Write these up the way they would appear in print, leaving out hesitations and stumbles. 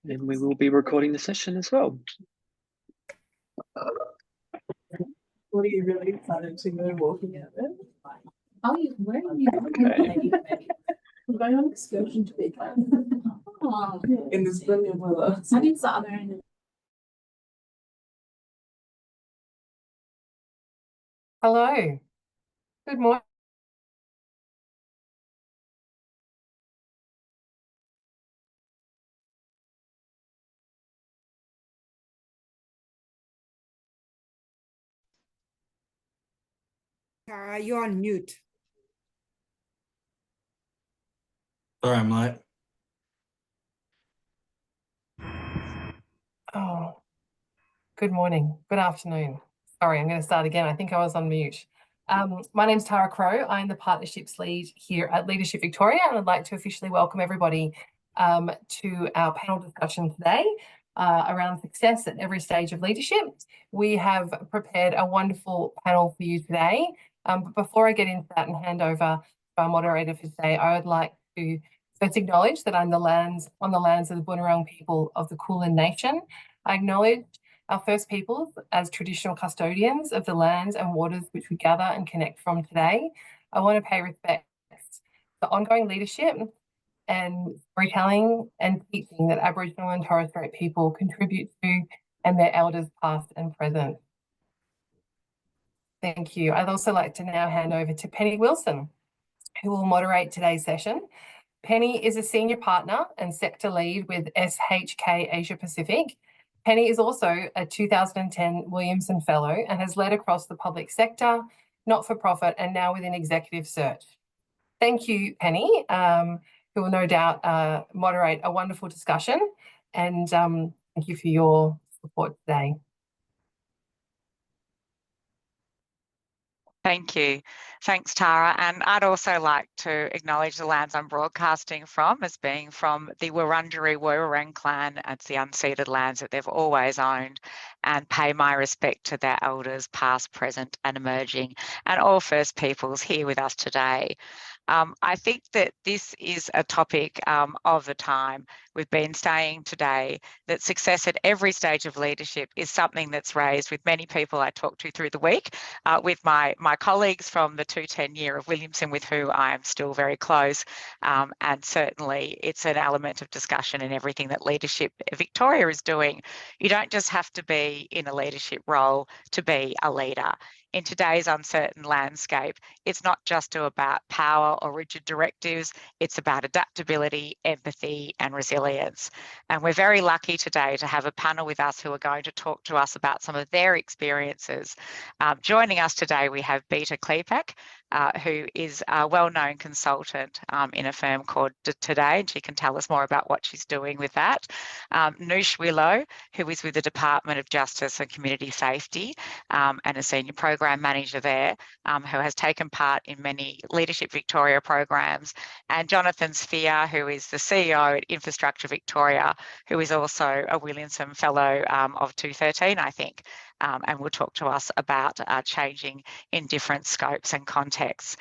and we will be recording the session as well. What are you really excited to go walking out there? Oh, where are you Okay. I'm going on excursion to Big in this brilliant weather. I think the other end. Hello. Good morning. Tara, you're on mute. Sorry, I'm late. Oh, good morning. Good afternoon. Sorry, I'm going to start again. I think I was on mute. My name's Tara Crowe. I'm the Partnerships Lead here at Leadership Victoria, and I'd like to officially welcome everybody to our panel discussion today around success at every stage of leadership. We have prepared a wonderful panel for you today. But before I get into that and hand over to our moderator for today, I would like to first acknowledge that I'm on the lands of the Bunurong people of the Kulin Nation. I acknowledge our First Peoples as traditional custodians of the lands and waters which we gather and connect from today. I want to pay respect to ongoing leadership and storytelling and teaching that Aboriginal and Torres Strait people contribute to, and their elders past and present. Thank you. I'd also like to now hand over to Penny Wilson, who will moderate today's session. Penny is a senior partner and sector lead with SHK Asia Pacific. Penny is also a 2010 Williamson Fellow and has led across the public sector, not-for-profit, and now within executive search. Thank you, Penny, who will no doubt moderate a wonderful discussion, and thank you for your support today. Thank you. Thanks, Tara. And I'd also like to acknowledge the lands I'm broadcasting from as being from the Wurundjeri Wurrung clan. It's the unceded lands that they've always owned, and pay my respect to their elders, past, present and emerging, and all First Peoples here with us today. I think that this is a topic of the time. We've been saying today that success at every stage of leadership is something that's raised with many people I talk to through the week, with my colleagues from the 210 year of Williamson, with who I am still very close. And certainly it's an element of discussion in everything that Leadership Victoria is doing. You don't just have to be in a leadership role to be a leader. In today's uncertain landscape, it's not just about power or rigid directives, it's about adaptability, empathy and resilience. And we're very lucky today to have a panel with us who are going to talk to us about some of their experiences. Joining us today, we have Beta Klepak, who is a well-known consultant in a firm called Today, and she can tell us more about what she's doing with that. Noosh Willow, who is with the Department of Justice and Community Safety and a senior program manager there, who has taken part in many Leadership Victoria programs, and Jonathan Sphere, who is the CEO at Infrastructure Victoria, who is also a Williamson Fellow of 213, I think, and will talk to us about changing in different scopes and contexts.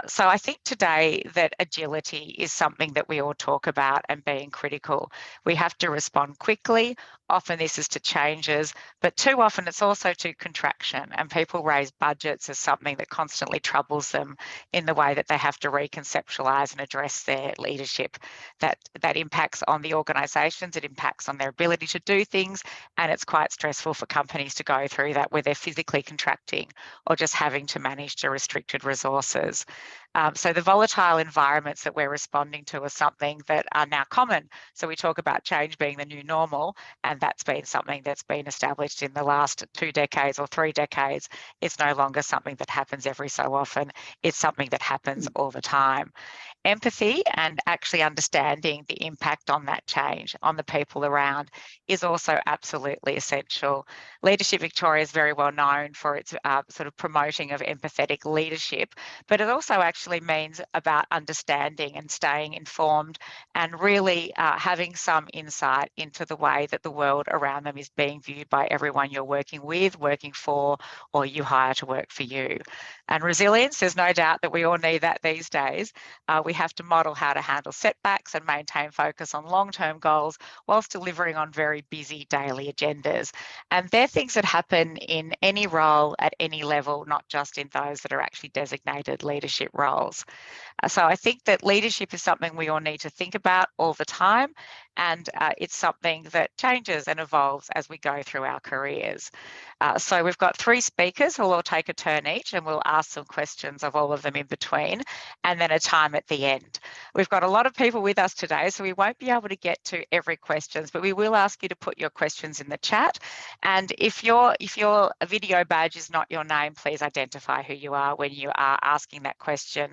So I think today that agility is something that we all talk about, and being critical. We have to respond quickly. Often this is to changes, but too often it's also to contraction, and people raise budgets as something that constantly troubles them in the way that they have to reconceptualise and address their leadership. That impacts on the organisations, it impacts on their ability to do things, and it's quite stressful for companies to go through that, where they're physically contracting or just having to manage the restricted resources. So the volatile environments that we're responding to are something that are now common. So we talk about change being the new normal, and that's been something that's been established in the last 2 decades or 3 decades. It's no longer something that happens every so often. It's something that happens all the time. Empathy and actually understanding the impact on that change on the people around is also absolutely essential. Leadership Victoria is very well known for its sort of promoting of empathetic leadership, but it also actually actually means about understanding and staying informed and really having some insight into the way that the world around them is being viewed by everyone you're working with, working for, or you hire to work for you. And resilience, there's no doubt that we all need that these days. We have to model how to handle setbacks and maintain focus on long-term goals whilst delivering on very busy daily agendas. And they're things that happen in any role at any level, not just in those that are actually designated leadership roles. So I think that leadership is something we all need to think about all the time, and it's something that changes and evolves as we go through our careers. So we've got 3 speakers who will all take a turn each, and we'll ask some questions of all of them in between, and then a time at the end. We've got a lot of people with us today, so we won't be able to get to every question, but we will ask you to put your questions in the chat. And if your video badge is not your name, please identify who you are when you are asking that question.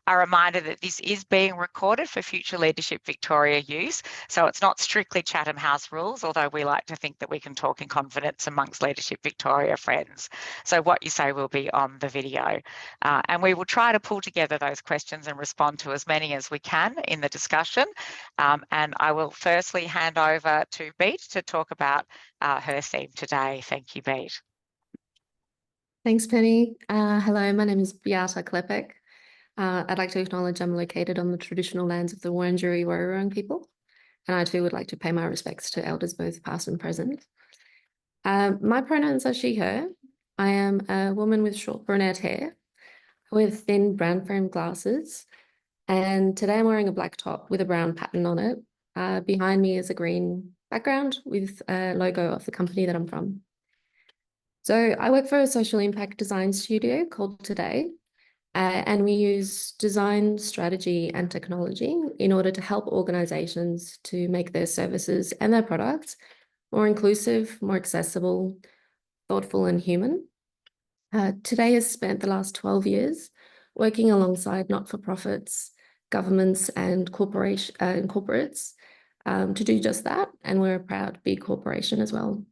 A reminder that this is being recorded for future Leadership Victoria use, so it's not strictly Chatham House rules, although we like to think that we can talk in confidence amongst Leadership Victoria friends. So what you say will be on the video. And we will try to pull together those questions and respond to as many as we can in the discussion. And I will firstly hand over to Beat to talk about her theme today. Thank you, Beat. Thanks, Penny. Hello, my name is Beata Klepek. I'd like to acknowledge I'm located on the traditional lands of the Wurundjeri Wurrung people, and I too would like to pay my respects to elders both past and present. My pronouns are she, her. I am a woman with short brunette hair, with thin brown frame glasses, and today I'm wearing a black top with a brown pattern on it. Behind me is a green background with a logo of the company that I'm from. So I work for a social impact design studio called Today, and we use design, strategy, and technology in order to help organizations to make their services and their products more inclusive, more accessible, thoughtful, and human. Today has spent the last 12 years working alongside not-for-profits, governments, and corporates to do just that, and we're a proud big corporation as well.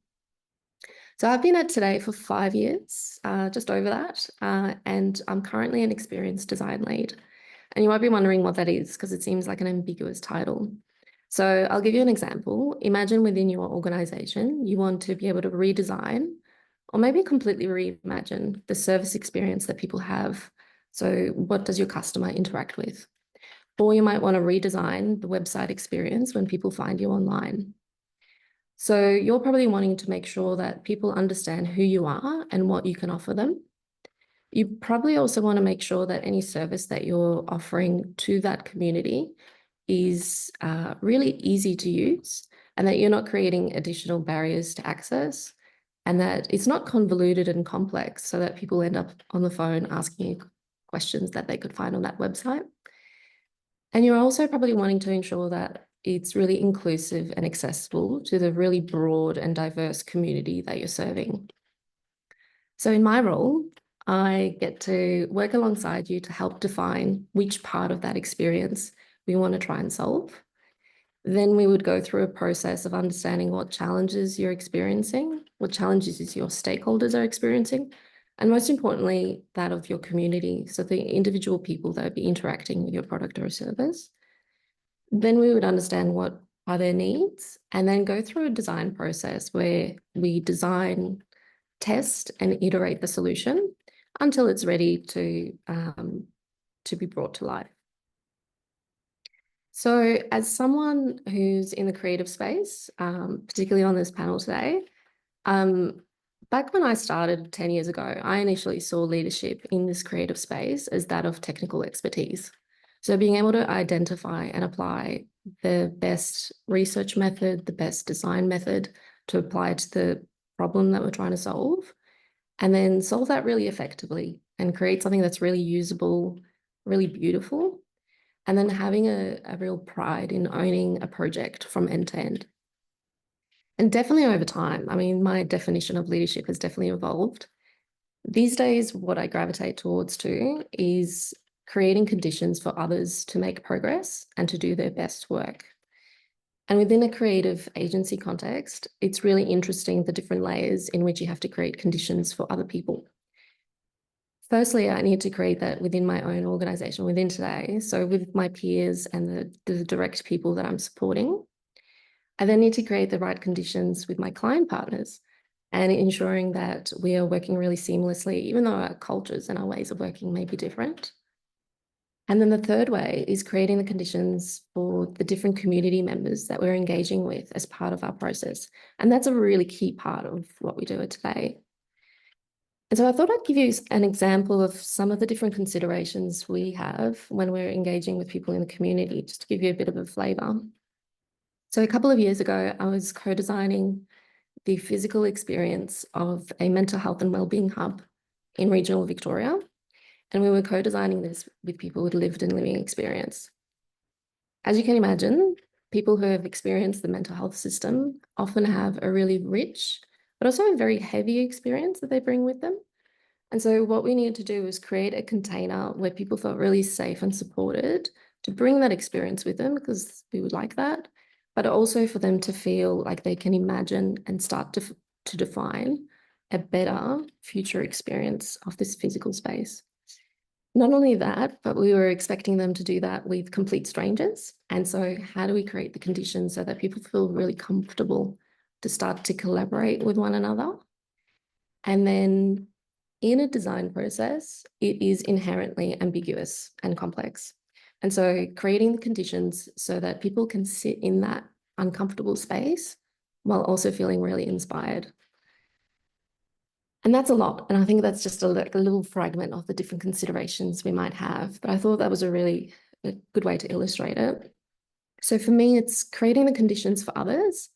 So I've been at Today for 5 years, just over that, and I'm currently an experienced design lead. And you might be wondering what that is because it seems like an ambiguous title. So I'll give you an example. Imagine within your organization, you want to be able to redesign or maybe completely reimagine the service experience that people have. So what does your customer interact with? Or you might want to redesign the website experience when people find you online. So you're probably wanting to make sure that people understand who you are and what you can offer them. You probably also want to make sure that any service that you're offering to that community is really easy to use and that you're not creating additional barriers to access and that it's not convoluted and complex so that people end up on the phone asking you questions that they could find on that website. And you're also probably wanting to ensure that it's really inclusive and accessible to the really broad and diverse community that you're serving. So in my role, I get to work alongside you to help define which part of that experience we want to try and solve. Then we would go through a process of understanding what challenges you're experiencing, what challenges your stakeholders are experiencing, and most importantly, that of your community. So the individual people that would be interacting with your product or service. Then we would understand what are their needs and then go through a design process where we design, test, and iterate the solution until it's ready to be brought to life. So as someone who's in the creative space, particularly on this panel today, back when I started 10 years ago, I initially saw leadership in this creative space as that of technical expertise. So being able to identify and apply the best research method, the best design method to apply to the problem that we're trying to solve, and then solve that really effectively and create something that's really usable, really beautiful, and then having a real pride in owning a project from end to end. And definitely over time, I mean, my definition of leadership has definitely evolved. These days, what I gravitate towards too is creating conditions for others to make progress and to do their best work. And within a creative agency context, it's really interesting the different layers in which you have to create conditions for other people. Firstly, I need to create that within my own organisation, within Today. So with my peers and the direct people that I'm supporting. I then need to create the right conditions with my client partners and ensuring that we are working really seamlessly, even though our cultures and our ways of working may be different. And then the third way is creating the conditions for the different community members that we're engaging with as part of our process. And that's a really key part of what we do at Today. And so I thought I'd give you an example of some of the different considerations we have when we're engaging with people in the community, just to give you a bit of a flavour. So a couple of years ago, I was co-designing the physical experience of a mental health and wellbeing hub in regional Victoria. And we were co-designing this with people with lived and living experience. As you can imagine, people who have experienced the mental health system often have a really rich, but also a very heavy experience that they bring with them. And so what we needed to do was create a container where people felt really safe and supported to bring that experience with them, because we would like that, but also for them to feel like they can imagine and start to define a better future experience of this physical space. Not only that, but we were expecting them to do that with complete strangers. And so how do we create the conditions so that people feel really comfortable to start to collaborate with one another? And then in a design process, it is inherently ambiguous and complex. And so creating the conditions so that people can sit in that uncomfortable space while also feeling really inspired. And that's a lot. And I think that's just a little fragment of the different considerations we might have. But I thought that was a good way to illustrate it. So for me, it's creating the conditions for others.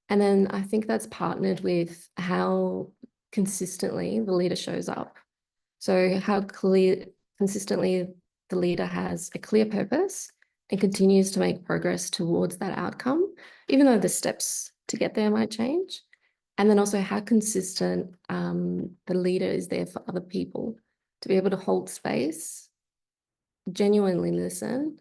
And then I think that's partnered with how consistently the leader shows up. So how consistently the leader has a clear purpose and continues to make progress towards that outcome, even though the steps to get there might change. And then also how consistent the leader is there for other people to be able to hold space, genuinely listen,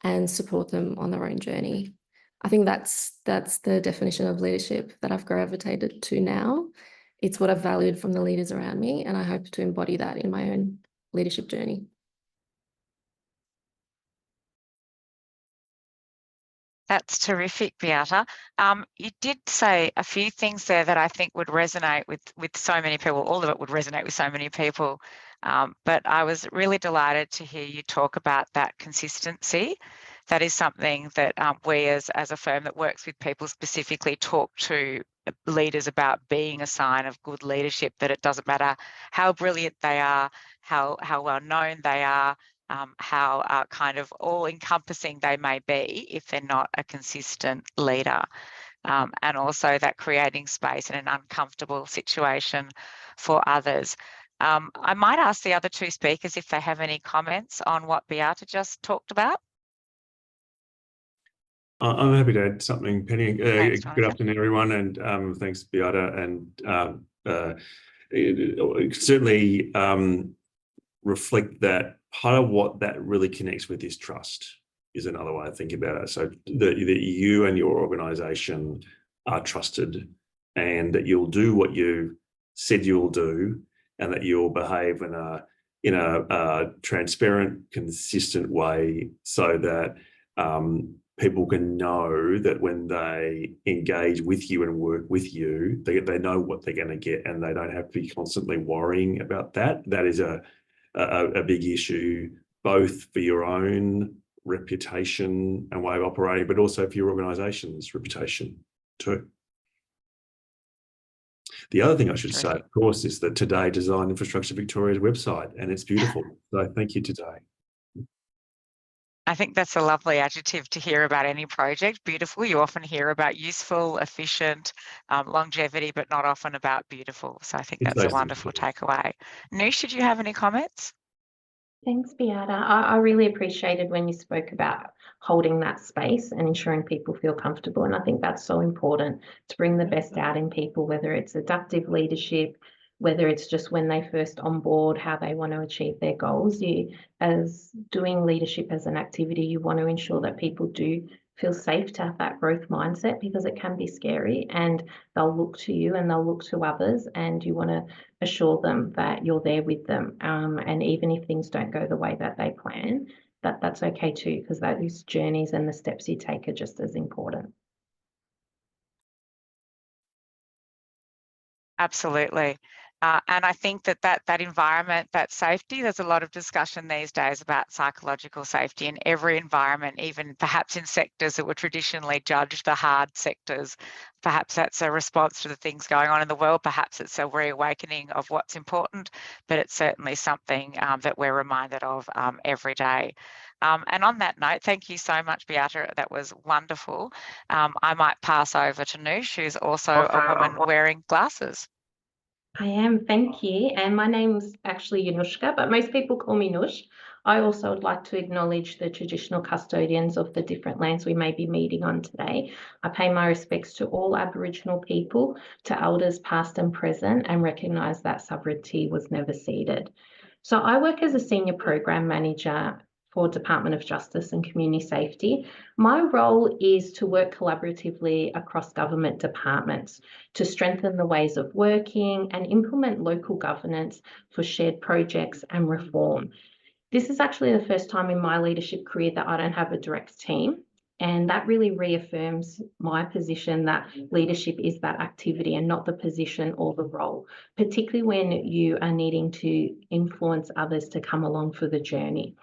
and support them on their own journey. I think that's the definition of leadership that I've gravitated to now. It's what I've valued from the leaders around me, and I hope to embody that in my own leadership journey. That's terrific, Beata. You did say a few things there that I think would resonate with so many people. All of it would resonate with so many people. But I was really delighted to hear you talk about that consistency. That is something that we as a firm that works with people specifically talk to leaders about being a sign of good leadership, that it doesn't matter how brilliant they are, how well known they are, how kind of all-encompassing they may be if they're not a consistent leader. And also that creating space in an uncomfortable situation for others. I might ask the other two speakers if they have any comments on what Beata just talked about. I'm happy to add something, Penny. Thanks, Good afternoon, everyone, and thanks, Beata. And certainly reflect that part of what that really connects with is trust, is another way of thinking about it. So that you and your organisation are trusted, and that you'll do what you said you'll do, and that you'll behave in a transparent, consistent way, so that people can know that when they engage with you and work with you, they know what they're going to get, and they don't have to be constantly worrying about that. That is a big issue, both for your own reputation and way of operating, but also for your organisation's reputation too. The other thing I should say, of course, is that Today designed Infrastructure Victoria's website, and it's beautiful. So thank you, Today. I think that's a lovely adjective to hear about any project. Beautiful. You often hear about useful, efficient, longevity, but not often about beautiful. So I think that's a wonderful takeaway. Noosh, did you have any comments? Thanks, Beata. I really appreciated when you spoke about holding that space and ensuring people feel comfortable. And I think that's so important to bring the best out in people, whether it's adaptive leadership, whether it's just when they first onboard, how they want to achieve their goals. As doing leadership as an activity, you want to ensure that people do feel safe to have that growth mindset, because it can be scary, and they'll look to you and they'll look to others, and you want to assure them that you're there with them. And even if things don't go the way that they plan, that's okay too, because those journeys and the steps you take are just as important. Absolutely. And I think that environment, that safety, there's a lot of discussion these days about psychological safety in every environment, even perhaps in sectors that were traditionally judged the hard sectors. Perhaps that's a response to the things going on in the world. Perhaps it's a reawakening of what's important, but it's certainly something that we're reminded of every day. And on that note, thank you so much, Beata. That was wonderful. I might pass over to Noosh, who's also a woman wearing glasses. I am, thank you. And my name's actually Yanushka, but most people call me Noosh. I also would like to acknowledge the traditional custodians of the different lands we may be meeting on today. I pay my respects to all Aboriginal people, to elders past and present, and recognise that sovereignty was never ceded. So I work as a senior program manager for Department of Justice and Community Safety. My role is to work collaboratively across government departments to strengthen the ways of working and implement local governance for shared projects and reform. This is actually the first time in my leadership career that I don't have a direct team. And that really reaffirms my position that leadership is that activity and not the position or the role, particularly when you are needing to influence others to come along for the journey.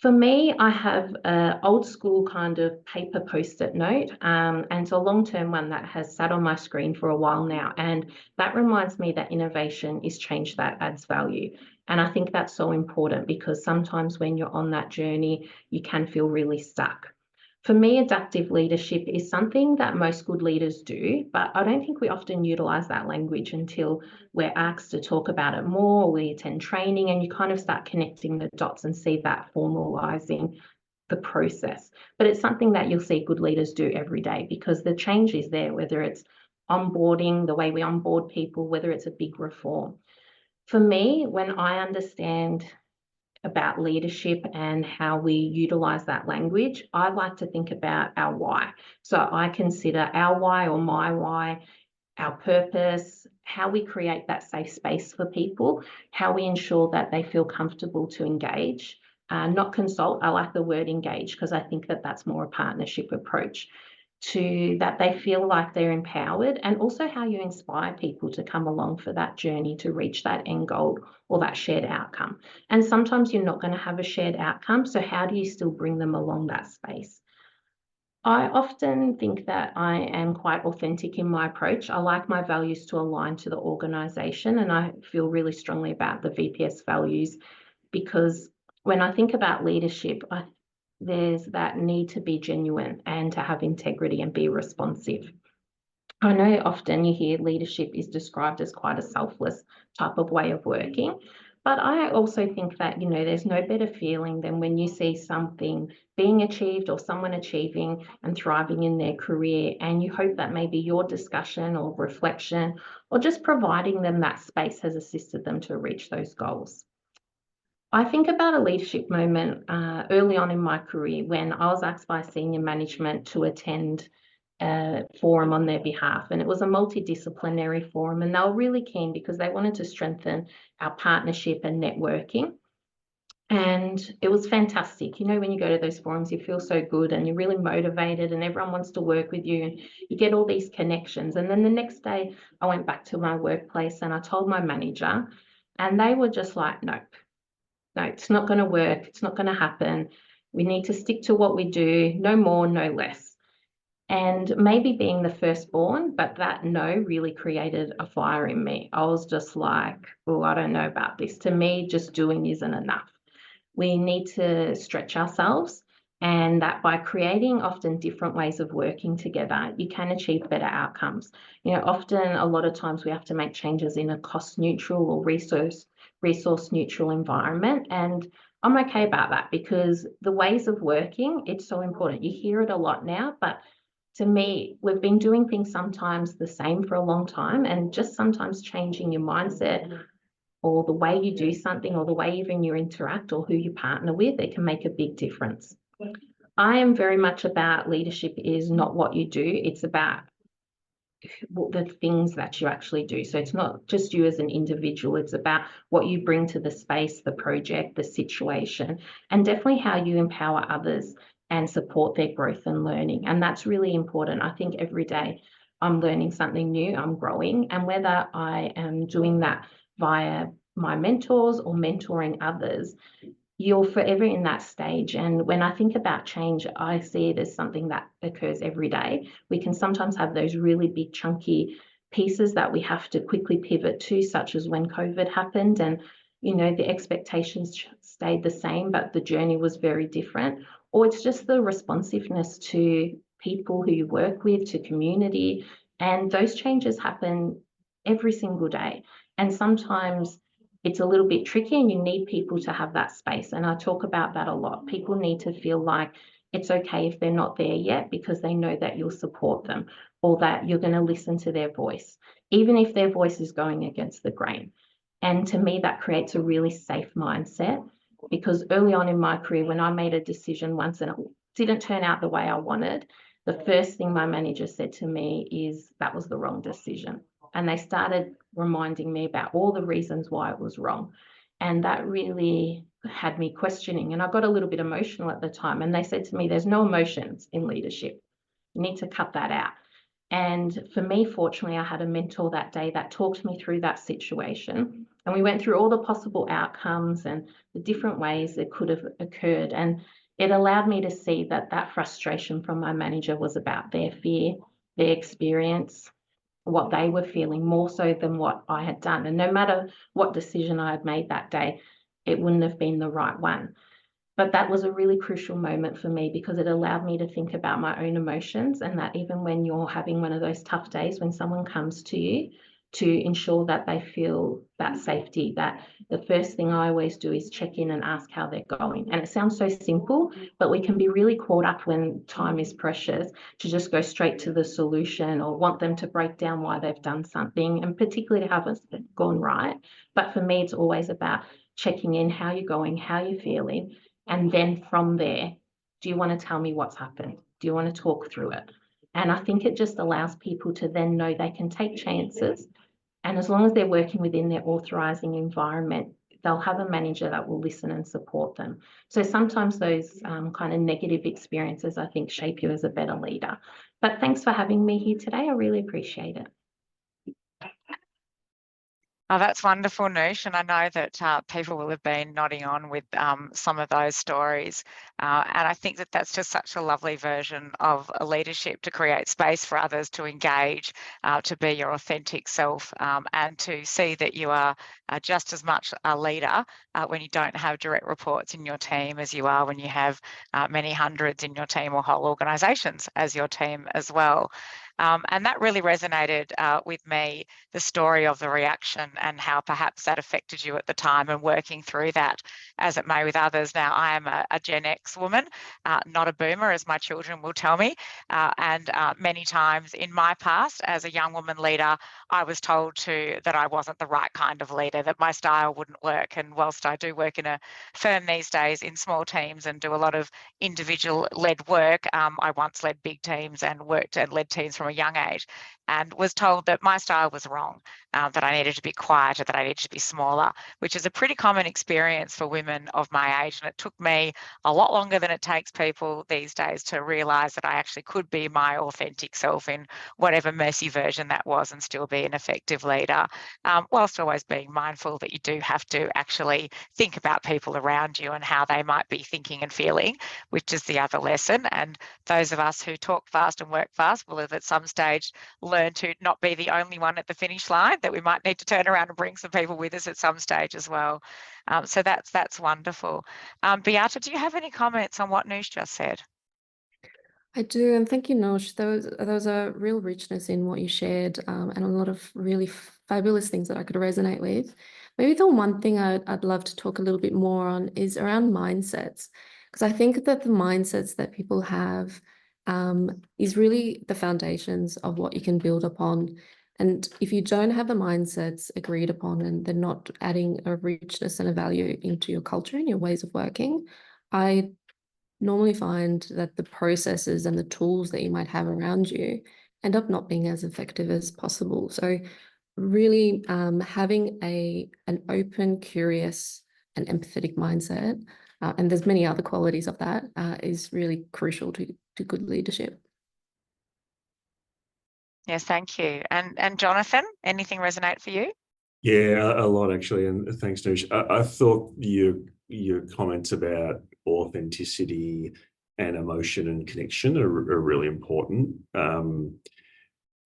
For me, I have an old school kind of paper post-it note, and it's a long-term one that has sat on my screen for a while now. And that reminds me that innovation is change that adds value. And I think that's so important, because sometimes when you're on that journey, you can feel really stuck. For me, adaptive leadership is something that most good leaders do, but I don't think we often utilise that language until we're asked to talk about it more, or we attend training, and you kind of start connecting the dots and see that formalising the process. But it's something that you'll see good leaders do every day, because the change is there, whether it's onboarding, the way we onboard people, whether it's a big reform. For me, when I understand about leadership and how we utilize that language, I like to think about our why. So I consider our why, or my why, our purpose, how we create that safe space for people, how we ensure that they feel comfortable to engage, not consult. I like the word engage, because I think that that's more a partnership approach, to that they feel like they're empowered, and also how you inspire people to come along for that journey to reach that end goal or that shared outcome. And sometimes you're not going to have a shared outcome, so how do you still bring them along that space? I often think that I am quite authentic in my approach. I like my values to align to the organisation, and I feel really strongly about the VPS values, because when I think about leadership, there's that need to be genuine and to have integrity and be responsive. I know often you hear leadership is described as quite a selfless type of way of working, but I also think that, there's no better feeling than when you see something being achieved, or someone achieving and thriving in their career, and you hope that maybe your discussion or reflection, or just providing them that space, has assisted them to reach those goals. I think about a leadership moment early on in my career, when I was asked by senior management to attend a forum on their behalf, and it was a multidisciplinary forum, and they were really keen because they wanted to strengthen our partnership and networking. And it was fantastic. When you go to those forums, you feel so good and you're really motivated, and everyone wants to work with you, and you get all these connections. And then the next day I went back to my workplace and I told my manager, and they were just like, no, it's not going to work. It's not going to happen. We need to stick to what we do, no more, no less. And maybe being the firstborn, but that no really created a fire in me. I was just like, oh, I don't know about this. To me, just doing isn't enough. We need to stretch ourselves, and that by creating often different ways of working together, you can achieve better outcomes. Often a lot of times we have to make changes in a cost neutral or resource neutral environment. And I'm okay about that, because the ways of working, it's so important. You hear it a lot now, but to me, we've been doing things sometimes the same for a long time, and just sometimes changing your mindset, or the way you do something, or the way even you interact, or who you partner with, it can make a big difference. I am very much about leadership is not what you do, it's about the things that you actually do. So it's not just you as an individual, it's about what you bring to the space, the project, the situation, and definitely how you empower others and support their growth and learning. And that's really important. I think every day I'm learning something new, I'm growing, and whether I am doing that via my mentors or mentoring others, you're forever in that stage. And when I think about change, I see it as something that occurs every day. We can sometimes have those really big chunky pieces that we have to quickly pivot to, such as when COVID happened and, you know, the expectations stayed the same, but the journey was very different. Or it's just the responsiveness to people who you work with, to community. And those changes happen every single day. And sometimes it's a little bit tricky and you need people to have that space. And I talk about that a lot. People need to feel like it's okay if they're not there yet because they know that you'll support them or that you're going to listen to their voice, even if their voice is going against the grain. And to me, that creates a really safe mindset because early on in my career, when I made a decision once and it didn't turn out the way I wanted, the first thing my manager said to me is that was the wrong decision. And they started reminding me about all the reasons why it was wrong. And that really had me questioning. And I got a little bit emotional at the time. And they said to me, there's no emotions in leadership. You need to cut that out. And for me, fortunately, I had a mentor that day that talked me through that situation. And we went through all the possible outcomes and the different ways it could have occurred. And it allowed me to see that that frustration from my manager was about their fear, their experience, what they were feeling more so than what I had done. And no matter what decision I had made that day, it wouldn't have been the right one. But that was a really crucial moment for me because it allowed me to think about my own emotions and that even when you're having one of those tough days, when someone comes to you, to ensure that they feel that safety, that the first thing I always do is check in and ask how they're going. And it sounds so simple, but we can be really caught up when time is precious to just go straight to the solution or want them to break down why they've done something, and particularly to have it gone right. But for me, it's always about checking in, how you're going, how you're feeling. And then from there, do you want to tell me what's happened? Do you want to talk through it? And I think it just allows people to then know they can take chances. And as long as they're working within their authorising environment, they'll have a manager that will listen and support them. So sometimes those kind of negative experiences, I think, shape you as a better leader. But thanks for having me here today. I really appreciate it. Oh, that's wonderful, Noosh. And I know that people will have been nodding on with some of those stories. And I think that that's just such a lovely version of a leadership to create space for others to engage, to be your authentic self, and to see that you are just as much a leader when you don't have direct reports in your team as you are when you have many hundreds in your team or whole organisations as your team as well. And that really resonated with me, the story of the reaction and how perhaps that affected you at the time and working through that as it may with others. Now, I am a Gen X woman, not a boomer, as my children will tell me. And many times in my past as a young woman leader, I was told that I wasn't the right kind of leader, that my style wouldn't work. And whilst I do work in a firm these days in small teams and do a lot of individual-led work, I once led big teams and worked and led teams from a young age and was told that my style was wrong, that I needed to be quieter, that I needed to be smaller, which is a pretty common experience for women of my age. And it took me a lot longer than it takes people these days to realise that I actually could be my authentic self in whatever messy version that was and still be an effective leader, whilst always being mindful that you do have to actually think about people around you and how they might be thinking and feeling, which is the other lesson. And those of us who talk fast and work fast will have at some stage learn to not be the only one at the finish line, that we might need to turn around and bring some people with us at some stage as well. So that's wonderful. Beata, do you have any comments on what Noosh just said? I do, and thank you, Nosh. There was a real richness in what you shared, and a lot of really fabulous things that I could resonate with. Maybe the one thing I'd love to talk a little bit more on is around mindsets, because I think that the mindsets that people have is really the foundations of what you can build upon. And if you don't have the mindsets agreed upon and they're not adding a richness and a value into your culture and your ways of working, I normally find that the processes and the tools that you might have around you end up not being as effective as possible. So really having an open, curious and empathetic mindset, and there's many other qualities of that, is really crucial to good leadership. Yes, thank you. And Jonathan, anything resonate for you? Yeah, a lot actually, and thanks, Noosh. I thought your comments about authenticity and emotion and connection are really important.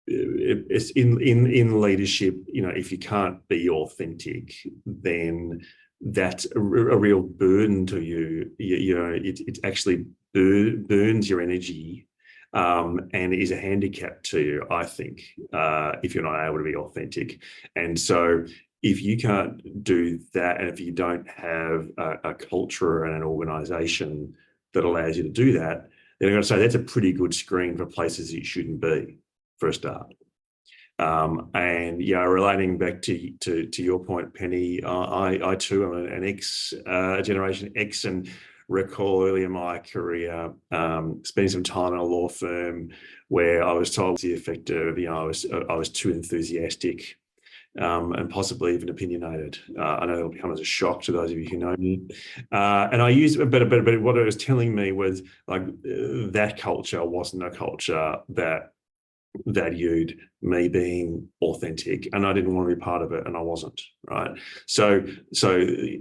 It's in leadership, you know, if you can't be authentic, then that's a real burden to you. You know, it actually burns your energy. And is a handicap to you, I think, if you're not able to be authentic. And so if you can't do that, and if you don't have a culture and an organisation that allows you to do that, then I'm going to say that's a pretty good screen for places you shouldn't be, for a start. And yeah, relating back to your point, Penny, I too am an X, Generation X, and recall early in my career spending some time in a law firm where I was told the effect of, you know, I was too enthusiastic and possibly even opinionated. I know it'll come as a shock to those of you who know me. And I used, but what it was telling me was like that culture wasn't a culture that valued me being authentic, and I didn't want to be part of it, and I wasn't, right? So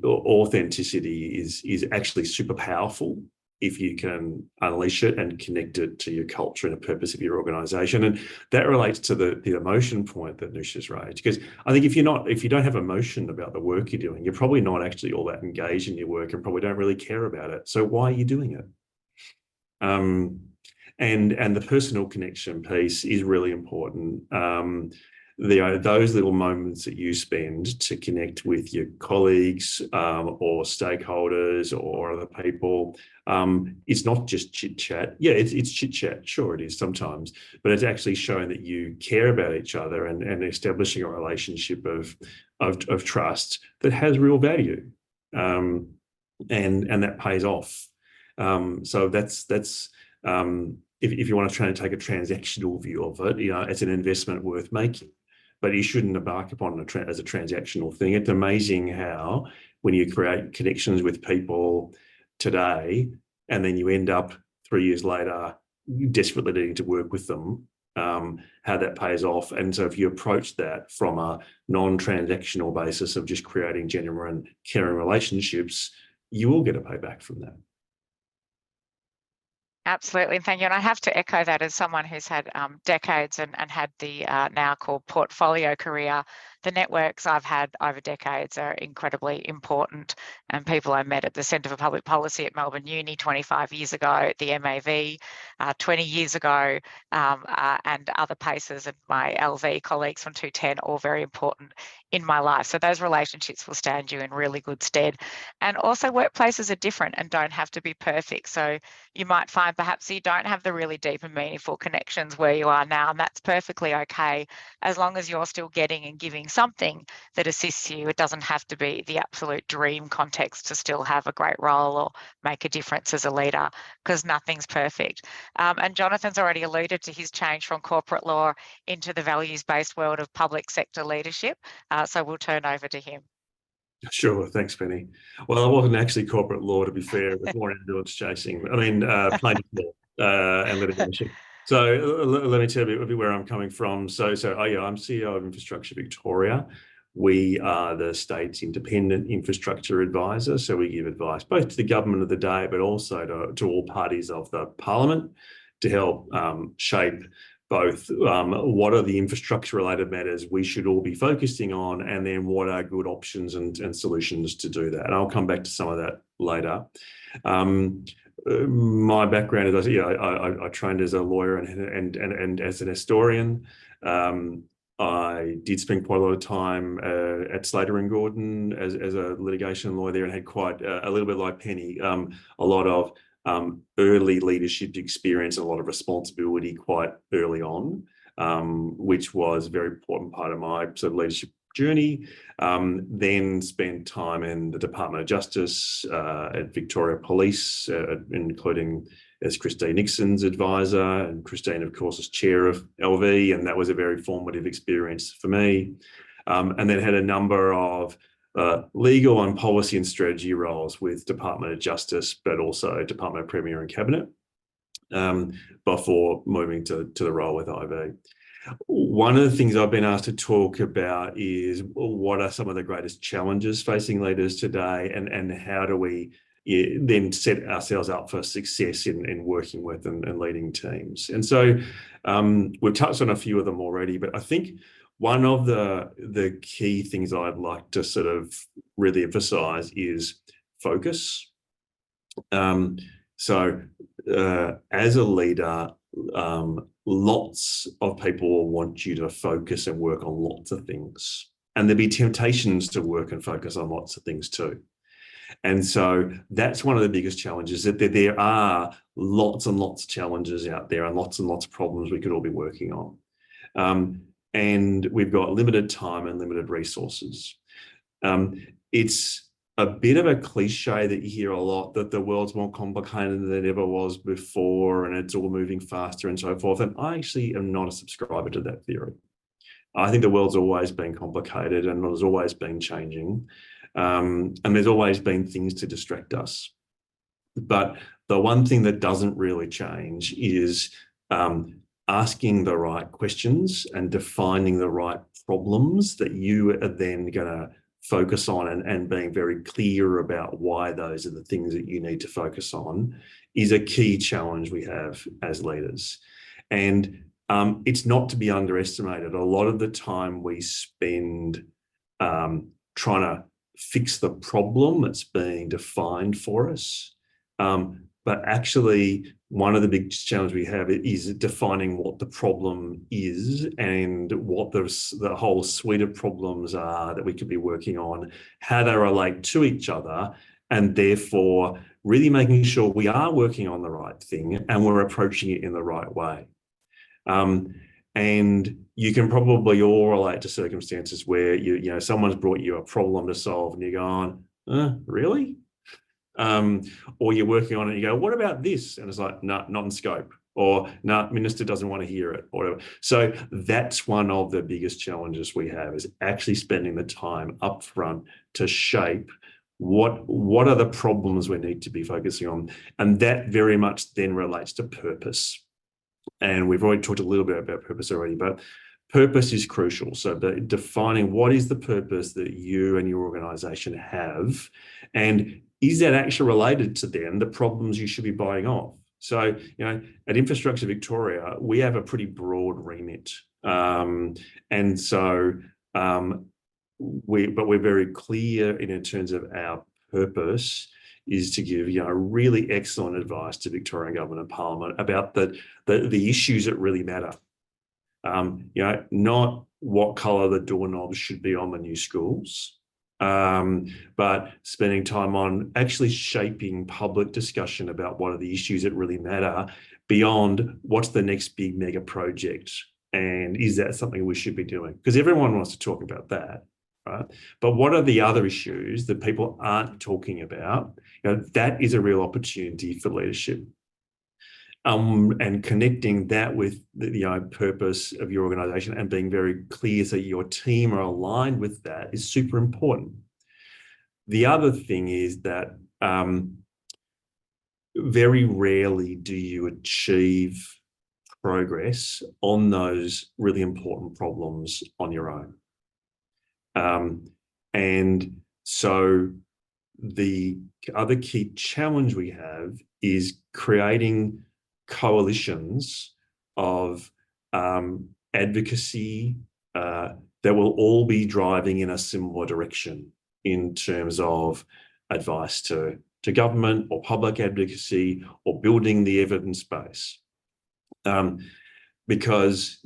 authenticity is actually super powerful if you can unleash it and connect it to your culture and the purpose of your organization. And that relates to the emotion point that Noosh raised, because I think if you don't have emotion about the work you're doing, you're probably not actually all that engaged in your work and probably don't really care about it. So why are you doing it? And the personal connection piece is really important. Those little moments that you spend to connect with your colleagues or stakeholders or other people, it's not just chit chat. Yeah, it's chit chat. Sure, it is sometimes, but it's actually showing that you care about each other and establishing a relationship of trust that has real value, and that pays off. So that's. If you want to try and take a transactional view of it, you know, it's an investment worth making, but you shouldn't embark upon it as a transactional thing. It's amazing how when you create connections with people today, and then you end up 3 years later desperately needing to work with them, how that pays off. And so if you approach that from a non-transactional basis of just creating genuine caring relationships, you will get a payback from that. Absolutely, thank you. And I have to echo that as someone who's had decades and had the now called portfolio career. The networks I've had over decades are incredibly important, and people I met at the Centre for Public Policy at Melbourne Uni 25 years ago, at the MAV 20 years ago, and other places, and my LV colleagues from 210, all very important in my life. So those relationships will stand you in really good stead. And also workplaces are different and don't have to be perfect. So you might find perhaps you don't have the really deep and meaningful connections where you are now, and that's perfectly okay, as long as you're still getting and giving something that assists you. It doesn't have to be the absolute dream context to still have a great role or make a difference as a leader, because nothing's perfect. And Jonathan's already alluded to his change from corporate law into the values-based world of public sector leadership. So we'll turn over to him. Sure, thanks, Penny. Well, it wasn't actually corporate law, to be fair. It was more ambulance chasing. I mean, plaintiff law and litigation. So let me tell you a bit where I'm coming from. So yeah, I'm CEO of Infrastructure Victoria. We are the state's independent infrastructure advisor. So we give advice both to the government of the day, but also to all parties of the parliament to help shape both what are the infrastructure related matters we should all be focusing on, and then what are good options and solutions to do that. And I'll come back to some of that later. My background is, I trained as a lawyer and as an historian. I did spend quite a lot of time at Slater and Gordon as a litigation lawyer there, and had quite a little bit like Penny, a lot of early leadership experience and a lot of responsibility quite early on, which was a very important part of my sort of leadership journey. Then spent time in the Department of Justice, at Victoria Police, including as Christine Nixon's advisor, and Christine, of course, is chair of LV, and that was a very formative experience for me. And then had a number of legal and policy and strategy roles with Department of Justice, but also Department of Premier and Cabinet, before moving to the role with IV. One of the things I've been asked to talk about is what are some of the greatest challenges facing leaders today, and how do we then set ourselves up for success in working with and leading teams. And so we've touched on a few of them already, but I think one of the key things I'd like to sort of really emphasize is focus. So as a leader, lots of people will want you to focus and work on lots of things. And there'll be temptations to work and focus on lots of things too. And so that's one of the biggest challenges, that there are lots and lots of challenges out there and lots of problems we could all be working on. And we've got limited time and limited resources. It's a bit of a cliche that you hear a lot, that the world's more complicated than it ever was before and it's all moving faster and so forth. And I actually am not a subscriber to that theory. I think the world's always been complicated and there's always been changing. And there's always been things to distract us. But the one thing that doesn't really change is asking the right questions and defining the right problems that you are then going to focus on, and being very clear about why those are the things that you need to focus on is a key challenge we have as leaders. And it's not to be underestimated. A lot of the time we spend trying to fix the problem that's being defined for us. But actually, one of the big challenges we have is defining what the problem is and what the whole suite of problems are that we could be working on, how they relate to each other, and therefore really making sure we are working on the right thing and we're approaching it in the right way. And you can probably all relate to circumstances where you know someone's brought you a problem to solve and you're going, really? Or you're working on it and you go, what about this? And it's like, no, not in scope. Or no, minister doesn't want to hear it, or whatever. So that's one of the biggest challenges we have, is actually spending the time up front to shape what are the problems we need to be focusing on. And that very much then relates to purpose. And we've already talked a little bit about purpose already, but purpose is crucial. So defining what is the purpose that you and your organisation have, and is that actually related to then the problems you should be buying off? So, you know, at Infrastructure Victoria, we have a pretty broad remit. And so, we're very clear in terms of our purpose is to give, you know, really excellent advice to Victorian Government and Parliament about the issues that really matter. You know, not what colour the doorknobs should be on the new schools, but spending time on actually shaping public discussion about what are the issues that really matter beyond what's the next big mega project, and is that something we should be doing? Because everyone wants to talk about that, right? But what are the other issues that people aren't talking about? You know, that is a real opportunity for leadership. And connecting that with the purpose of your organisation and being very clear so your team are aligned with that is super important. The other thing is that very rarely do you achieve progress on those really important problems on your own. And so the other key challenge we have is creating coalitions of advocacy that will all be driving in a similar direction in terms of advice to government or public advocacy or building the evidence base. Because